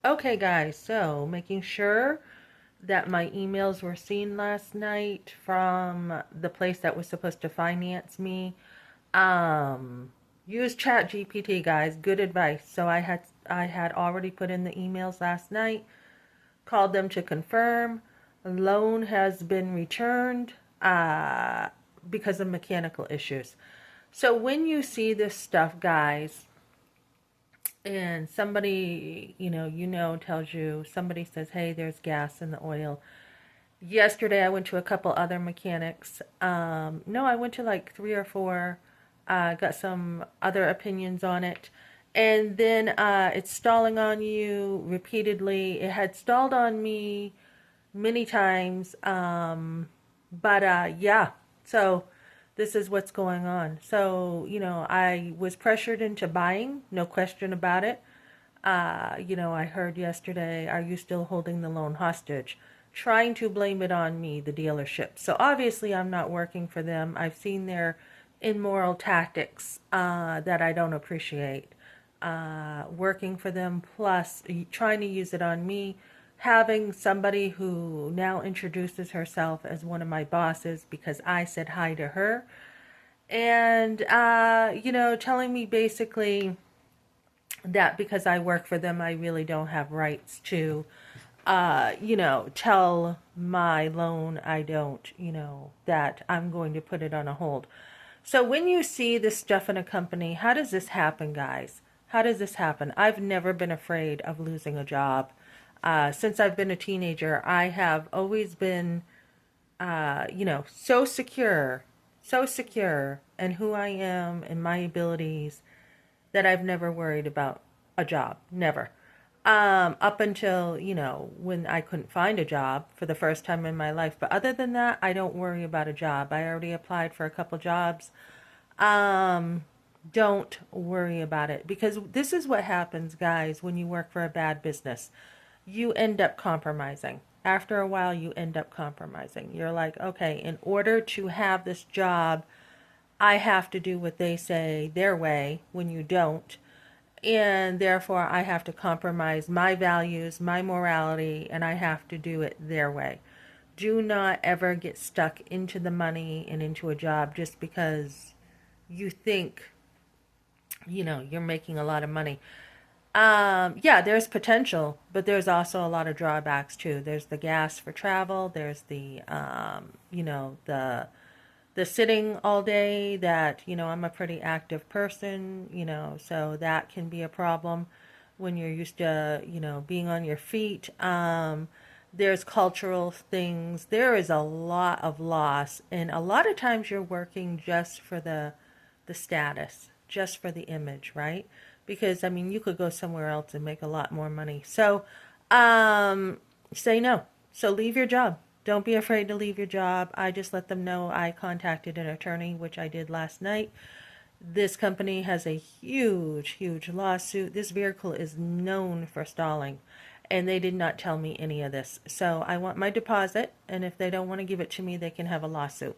Okay, guys, so making sure that my emails were seen last night from the place that was supposed to finance me. Um, Use ChatGPT, guys. Good advice. So I had already put in the emails last night, called them to confirm. Loan has been returned because of mechanical issues. So when you see this stuff, guys, and somebody, tells you, somebody says, hey, there's gas in the oil. Yesterday, I went to a couple other mechanics. No, I went to like three or four, got some other opinions on it. And then it's stalling on you repeatedly. It had stalled on me many times. But yeah, so this is what's going on. So, I was pressured into buying, no question about it. I heard yesterday, are you still holding the loan hostage? Trying to blame it on me, the dealership. So obviously, I'm not working for them. I've seen their immoral tactics that I don't appreciate. Working for them, plus trying to use it on me. Having somebody who now introduces herself as one of my bosses because I said hi to her. And, telling me basically that because I work for them, I really don't have rights to, tell my loan I don't, that I'm going to put it on a hold. So when you see this stuff in a company, how does this happen, guys? How does this happen? I've never been afraid of losing a job. Since I've been a teenager, I have always been, so secure in who I am and my abilities that I've never worried about a job. Never. Up until, when I couldn't find a job for the first time in my life. But other than that, I don't worry about a job. I already applied for a couple jobs. Um, don't worry about it because this is what happens, guys, when you work for a bad business. You end up compromising. After a while, you end up compromising. You're like, okay, in order to have this job, I have to do what they say their way when you don't. And therefore, I have to compromise my values, my morality, and I have to do it their way. Do not ever get stuck into the money and into a job just because you think, you're making a lot of money. Yeah, there's potential, but there's also a lot of drawbacks too. There's the gas for travel. There's the sitting all day that, I'm a pretty active person, so that can be a problem when you're used to, being on your feet. There's cultural things. There is a lot of loss, and a lot of times you're working just for the status, just for the image, right? Because I mean, you could go somewhere else and make a lot more money. So, um, say no. So leave your job. Don't be afraid to leave your job. I just let them know I contacted an attorney, which I did last night. This company has a huge, huge lawsuit. This vehicle is known for stalling, and they did not tell me any of this. So I want my deposit, and if they don't want to give it to me, they can have a lawsuit.